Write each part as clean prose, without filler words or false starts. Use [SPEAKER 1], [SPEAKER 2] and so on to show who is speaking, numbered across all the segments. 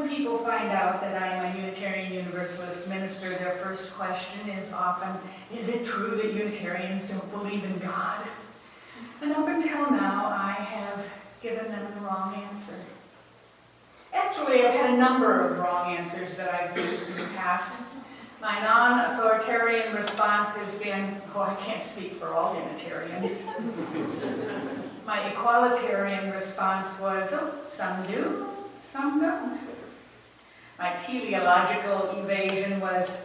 [SPEAKER 1] when people find out that I am a Unitarian Universalist minister, their first question is often, is it true that Unitarians don't believe in God? And up until now, I have given them the wrong answer. Actually, I've had a number of wrong answers that I've used in the past. My non-authoritarian response has been, oh, I can't speak for all Unitarians. My equalitarian response was, oh, some do, some don't. My teleological evasion was,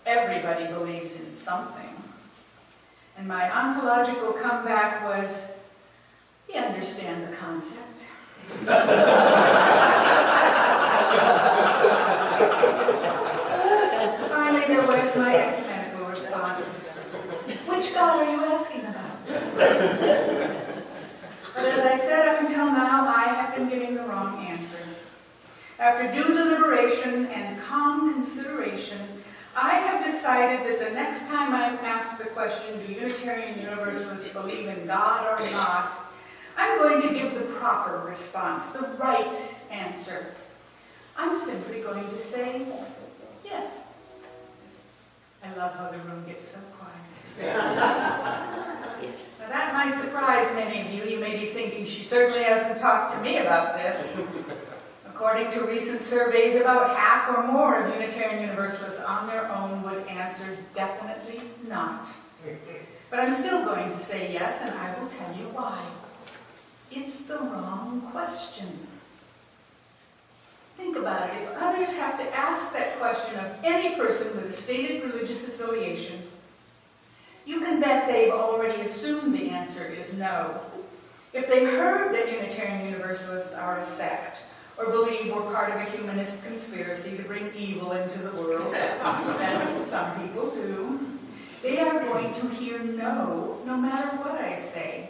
[SPEAKER 1] everybody believes in something. And my ontological comeback was, we understand the concept. Finally, there was my ecumenical response. Which God are you asking about? But as I said, up until now, I have been giving the wrong answer. After due deliberation and calm consideration, I have decided that the next time I'm asked the question, do Unitarian Universalists believe in God or not, I'm going to give the proper response, the right answer. I'm simply going to say, yes. I love how the room gets so quiet.
[SPEAKER 2] Yes.
[SPEAKER 1] Now that might surprise many of you. You may be thinking, she certainly hasn't talked to me about this. According to recent surveys, about half or more of Unitarian Universalists on their own would answer definitely not. But I'm still going to say yes, and I will tell you why. It's the wrong question. Think about it. If others have to ask that question of any person with a stated religious affiliation, you can bet they've already assumed the answer is no. If they heard that Unitarian Universalists are a sect, or believe we're part of a humanist conspiracy to bring evil into the world, as some people do, they are going to hear no, no matter what I say.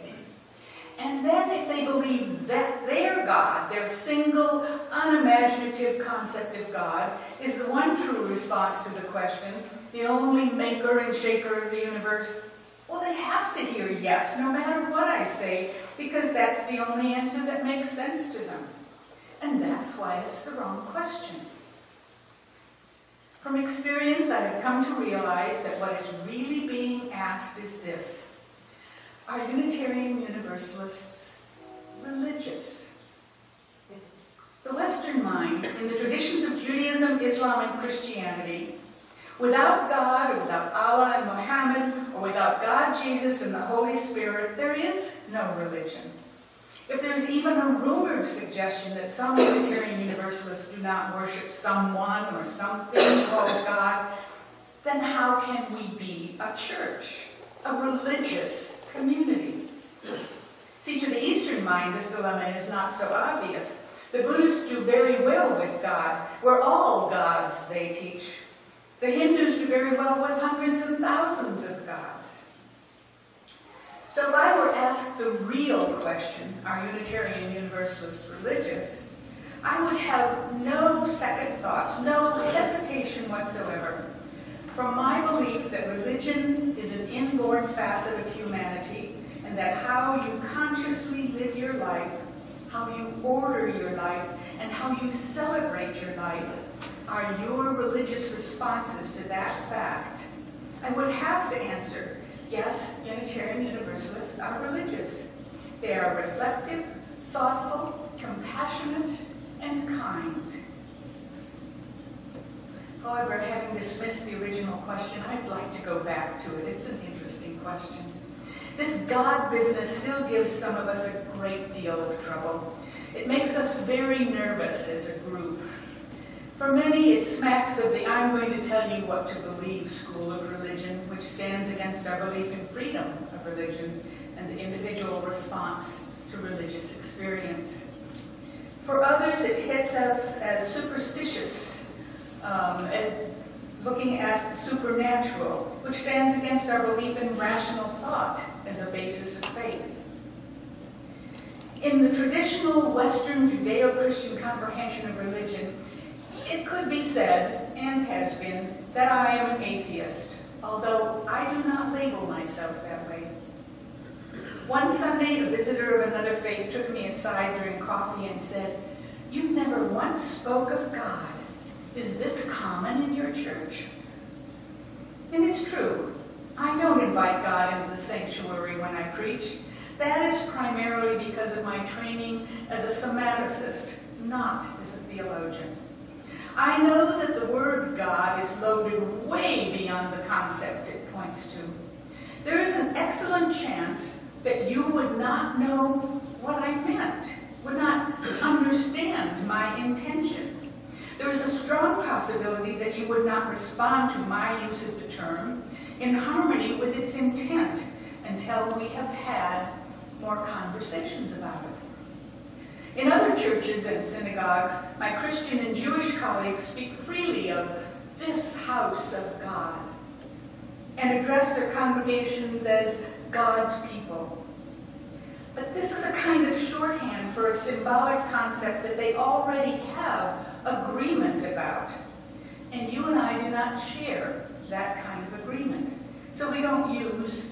[SPEAKER 1] And then if they believe that their God, their single, unimaginative concept of God, is the one true response to the question, the only maker and shaker of the universe, well, they have to hear yes, no matter what I say, because that's the only answer that makes sense to them. And that's why it's the wrong question. From experience, I have come to realize that what is really being asked is this. Are Unitarian Universalists religious? The Western mind, in the traditions of Judaism, Islam, and Christianity, without God, or without Allah and Muhammad, or without God, Jesus, and the Holy Spirit, there is no religion. If there is even a rumored suggestion that some Unitarian Universalists do not worship someone or something called God, then how can we be a church, a religious community? See, to the Eastern mind, this dilemma is not so obvious. The Buddhists do very well with God. We're all gods, they teach. The Hindus do very well with hundreds and thousands of gods. So if I were asked the real question, are Unitarian Universalists religious, I would have no second thoughts, no hesitation whatsoever. From my belief that religion is an inborn facet of humanity, and that how you consciously live your life, how you order your life, and how you celebrate your life are your religious responses to that fact, I would have to answer, yes, Unitarian Universalists are religious. They are reflective, thoughtful, compassionate, and kind. However, having dismissed the original question, I'd like to go back to it. It's an interesting question. This God business still gives some of us a great deal of trouble. It makes us very nervous as a group. For many, it smacks of the I'm going to tell you what to believe school of religion, which stands against our belief in freedom of religion and the individual response to religious experience. For others, it hits us as superstitious, as looking at supernatural, which stands against our belief in rational thought as a basis of faith. In the traditional Western Judeo-Christian comprehension of religion, it could be said, and has been, that I am an atheist, although I do not label myself that way. One Sunday, a visitor of another faith took me aside during coffee and said, You never once spoke of God. Is this common in your church? And it's true. I don't invite God into the sanctuary when I preach. That is primarily because of my training as a semanticist, not as a theologian. I know that the word God is loaded way beyond the concepts it points to. There is an excellent chance that you would not know what I meant, would not understand my intention. There is a strong possibility that you would not respond to my use of the term in harmony with its intent until we have had more conversations about it. In other churches and synagogues, my Christian and Jewish colleagues speak freely of this house of God and address their congregations as God's people. But this is a kind of shorthand for a symbolic concept that they already have agreement about. And you and I do not share that kind of agreement. So we don't use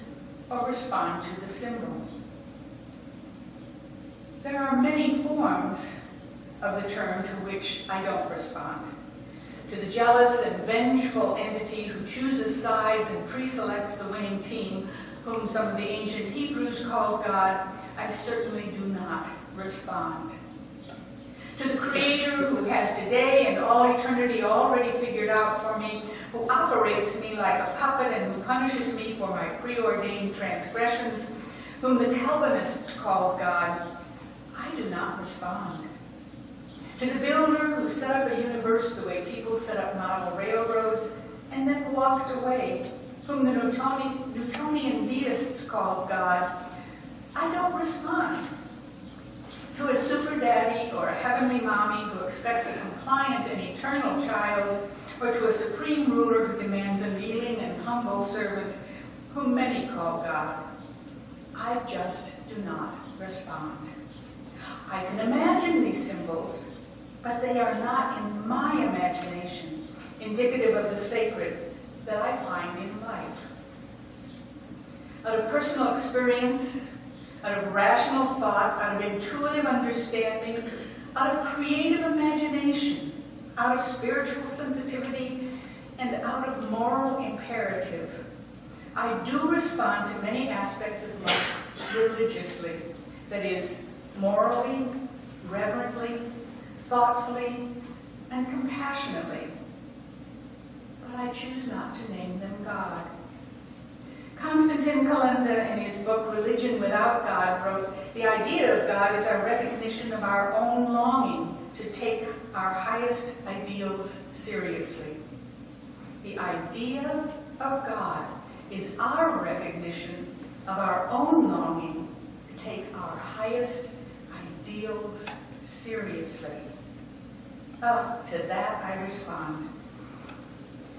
[SPEAKER 1] or respond to the symbol. There are many forms of the term to which I don't respond. To the jealous and vengeful entity who chooses sides and pre-selects the winning team, whom some of the ancient Hebrews called God, I certainly do not respond. To the Creator who has today and all eternity already figured out for me, who operates me like a puppet and who punishes me for my preordained transgressions, whom the Calvinists called God, I do not respond. To the builder who set up a universe the way people set up model railroads and then walked away, whom the Newtonian deists called God, I don't respond. To a super daddy or a heavenly mommy who expects a compliant and eternal child, or to a supreme ruler who demands a kneeling and humble servant, whom many call God, I just do not respond. I can imagine these symbols, but they are not in my imagination indicative of the sacred that I find in life. Out of personal experience, out of rational thought, out of intuitive understanding, out of creative imagination, out of spiritual sensitivity, and out of moral imperative, I do respond to many aspects of life religiously, that is, morally, reverently, thoughtfully, and compassionately. But I choose not to name them God. Constantine Kalenda, in his book Religion Without God, wrote, "The idea of God is our recognition of our own longing to take our highest ideals seriously." The idea of God is our recognition of our own longing to take our highest ideals seriously. Oh, to that I respond.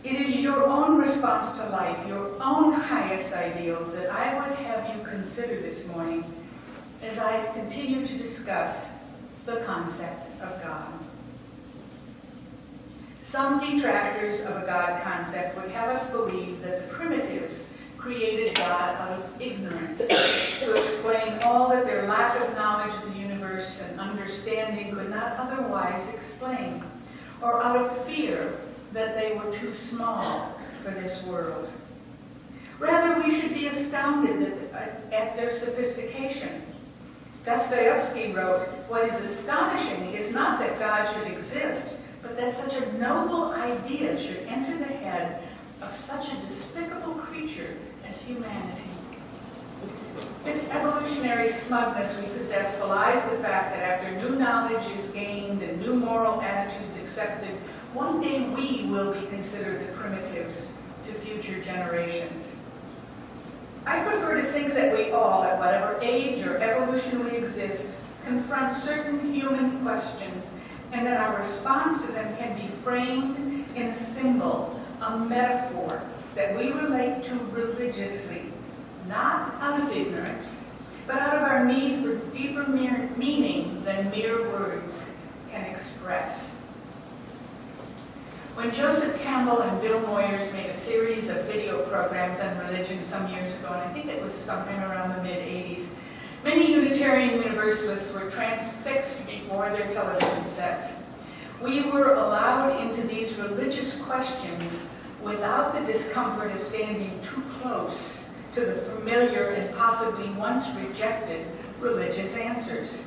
[SPEAKER 1] It is your own response to life, your own highest ideals that I would have you consider this morning as I continue to discuss the concept of God. Some detractors of a God concept would have us believe that the primitives created God out of ignorance to explain all that their lack of knowledge of the universe and understanding could not otherwise explain, or out of fear that they were too small for this world. Rather, we should be astounded at their sophistication. Dostoevsky wrote, "What is astonishing is not that God should exist, but that such a noble idea should enter the head of such a despicable creature as humanity." This evolutionary smugness we possess belies the fact that after new knowledge is gained and new moral attitudes accepted, one day we will be considered the primitives to future generations. I prefer to think that we all, at whatever age or evolution we exist, confront certain human questions, and that our response to them can be framed in a symbol, a metaphor, that we relate to religiously, not out of ignorance, but out of our need for deeper meaning than mere words can express. When Joseph Campbell and Bill Moyers made a series of video programs on religion some years ago, and I think it was sometime around the mid-'80s, Many Unitarian Universalists were transfixed before their television sets. We were allowed into these religious questions without the discomfort of standing too close to the familiar and possibly once rejected religious answers.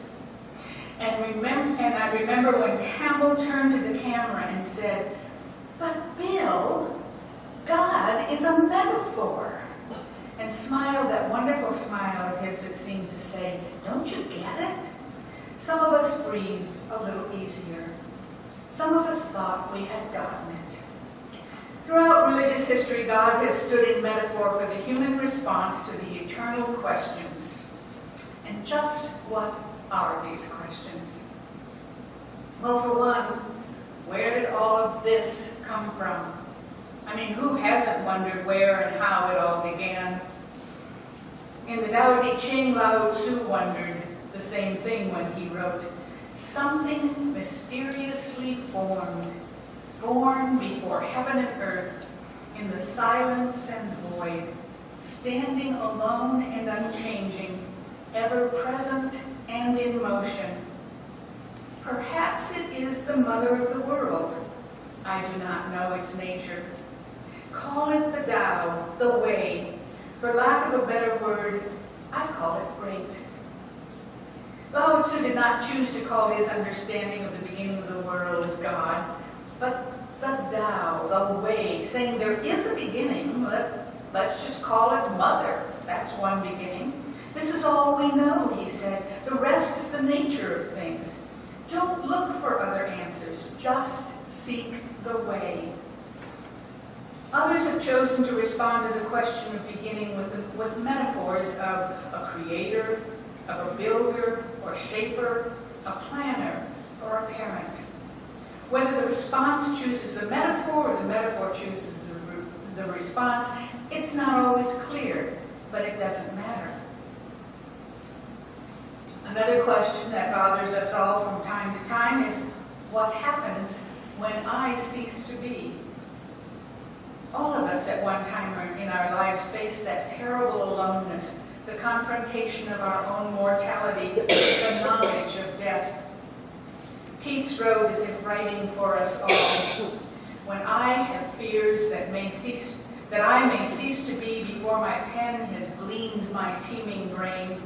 [SPEAKER 1] And I remember when Campbell turned to the camera and said, "But Bill, God is a metaphor," and smiled that wonderful smile of his that seemed to say, "Don't you get it?" Some of us breathed a little easier. Some of us thought we had gotten it. Throughout religious history, God has stood in metaphor for the human response to the eternal questions. And just what are these questions? Well, for one, where did all of this come from? I mean, who hasn't wondered where and how it all began? In the Tao Te Ching, Lao Tzu wondered the same thing when he wrote, "Something mysteriously formed, born before heaven and earth, in the silence and void, standing alone and unchanging, ever present and in motion. Perhaps it is the mother of the world. I do not know its nature. Call it the Tao, the way. For lack of a better word, I call it great." Lao Tzu did not choose to call his understanding of the beginning of the world God, but the Tao, the way, saying there is a beginning, let's just call it Mother. That's one beginning. This is all we know, he said. The rest is the nature of things. Don't look for other answers, just seek the way. Others have chosen to respond to the question of beginning with metaphors of a creator, of a builder or shaper, a planner or a parent. Whether the response chooses the metaphor or the metaphor chooses the response, it's not always clear, but it doesn't matter. Another question that bothers us all from time to time is, what happens when I cease to be? All of us at one time in our lives face that terrible aloneness, the confrontation of our own mortality, the knowledge of death. Keats wrote as if writing for us all, "When I have fears that I may cease to be before my pen has gleaned my teeming brain,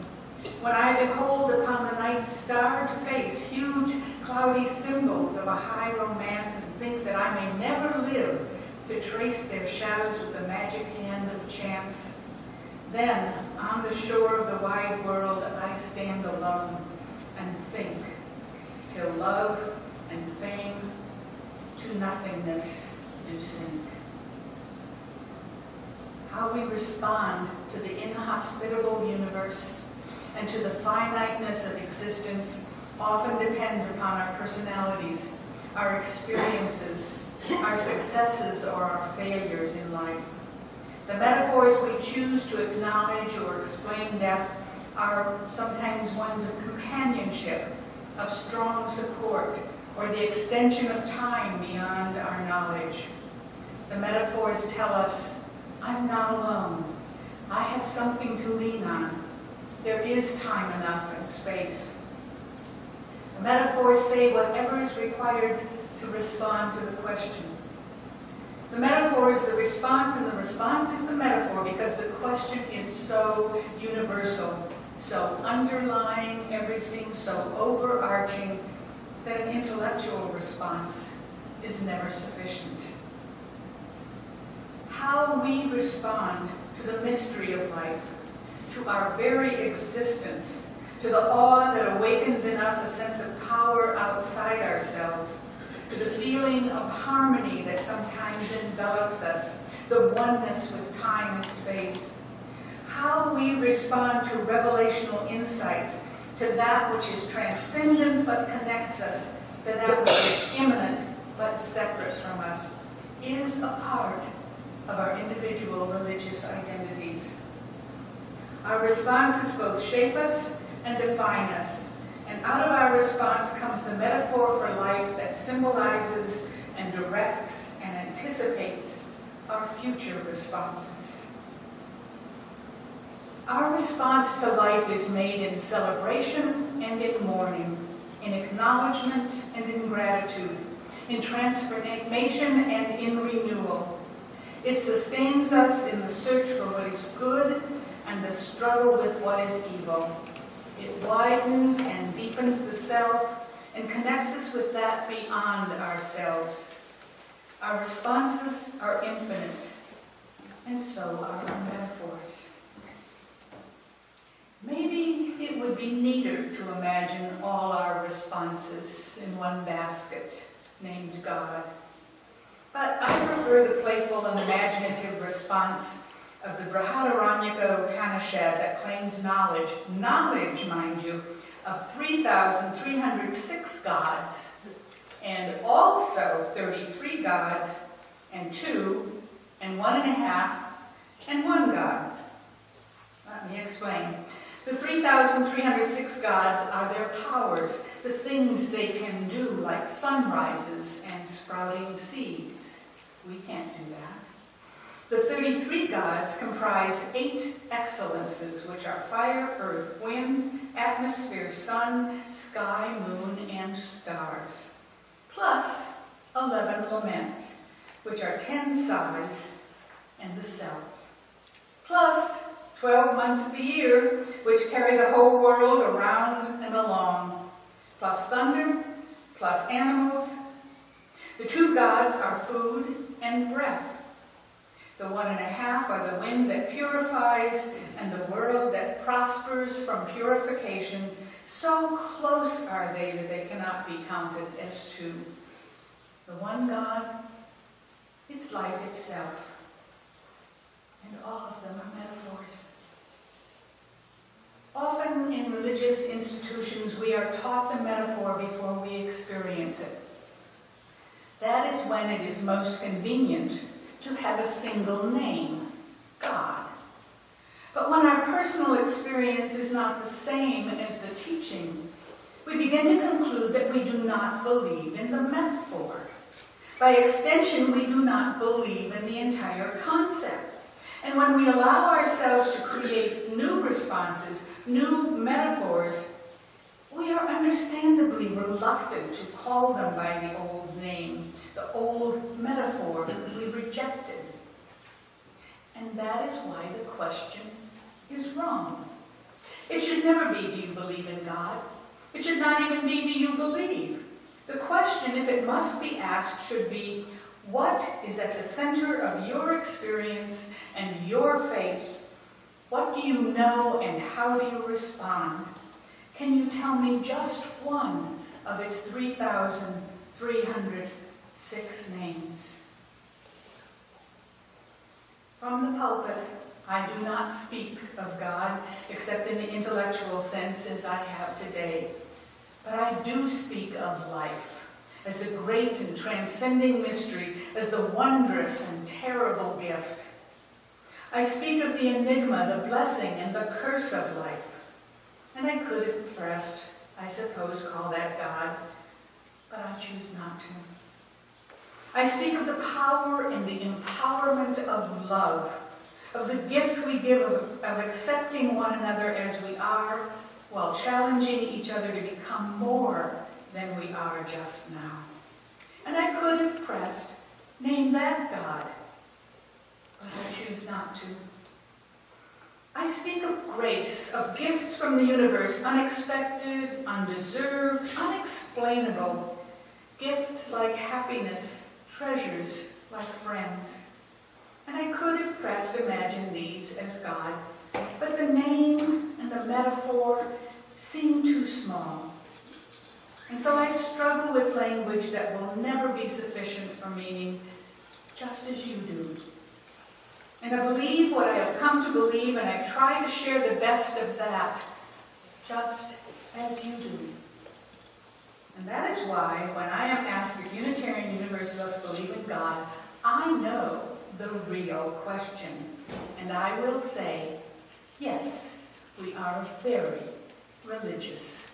[SPEAKER 1] when I behold upon the night's starred face huge cloudy symbols of a high romance and think that I may never live to trace their shadows with the magic hand of chance, then on the shore of the wide world I stand alone and think, till love and fame to nothingness do sink." How we respond to the inhospitable universe and to the finiteness of existence often depends upon our personalities, our experiences, our successes or our failures in life. The metaphors we choose to acknowledge or explain death are sometimes ones of companionship, of strong support, or the extension of time beyond our knowledge. The metaphors tell us, I'm not alone. I have something to lean on. There is time enough and space. The metaphors say whatever is required to respond to the question. The metaphor is the response, and the response is the metaphor because the question is so universal, so underlying everything, so overarching that an intellectual response is never sufficient. How we respond to the mystery of life, to our very existence, to the awe that awakens in us a sense of power outside ourselves, to the feeling of harmony that sometimes envelops us, the oneness with time and space. How we respond to revelational insights, to that which is transcendent but connects us, to that which is immanent but separate from us, is a part of our individual religious identities. Our responses both shape us and define us. And out of our response comes the metaphor for life that symbolizes and directs and anticipates our future responses. Our response to life is made in celebration and in mourning, in acknowledgement and in gratitude, in transformation and in renewal. It sustains us in the search for what is good and the struggle with what is evil. It widens and deepens the self and connects us with that beyond ourselves. Our responses are infinite, and so are our metaphors. Maybe it would be neater to imagine all our responses in one basket named God. But I prefer the playful and imaginative response of the Brihadaranyaka Upanishad that claims knowledge, mind you, of 3,306 gods, and also 33 gods, and 2, and 1.5, and 1 God. Let me explain. The 3,306 gods are their powers, the things they can do, like sunrises and sprouting seeds. We can't do that. The 33 gods comprise 8 excellences, which are fire, earth, wind, atmosphere, sun, sky, moon, and stars, plus 11 laments, which are 10 sighs and the self, plus 12 months of the year, which carry the whole world around and along, plus thunder, plus animals. The 2 gods are food and breath. The 1.5 are the wind that purifies and the world that prospers from purification. So close are they that they cannot be counted as 2. The 1 God, it's life itself. And all of them are metaphors. Often in religious institutions, we are taught the metaphor before we experience it. That is when it is most convenient to have a single name, God. But when our personal experience is not the same as the teaching, we begin to conclude that we do not believe in the metaphor. By extension, we do not believe in the entire concept. And when we allow ourselves to create new responses, new metaphors, we are understandably reluctant to call them by the old name, the old metaphor we rejected. And that is why the question is wrong. It should never be, do you believe in God? It should not even be, do you believe? The question, if it must be asked, should be, what is at the center of your experience and your faith? What do you know and how do you respond? Can you tell me just one of its 3,306 names? From the pulpit, I do not speak of God except in the intellectual sense as I have today. But I do speak of life as the great and transcending mystery, as the wondrous and terrible gift. I speak of the enigma, the blessing, and the curse of life. And I could, if pressed, I suppose, call that God, but I choose not to. I speak of the power and the empowerment of love, of the gift we give of accepting one another as we are, while challenging each other to become more than we are just now. And I could, if pressed, name that God, but I choose not to. I speak of grace, of gifts from the universe, unexpected, undeserved, unexplainable, gifts like happiness, treasures like friends. And I could, if pressed, imagine these as God, but the name and the metaphor seem too small. And so I struggle with language that will never be sufficient for meaning, just as you do. And I believe what I have come to believe, and I try to share the best of that, just as you do. And that is why, when I am asked if Unitarian Universalists believe in God, I know the real question. And I will say, yes, we are very religious.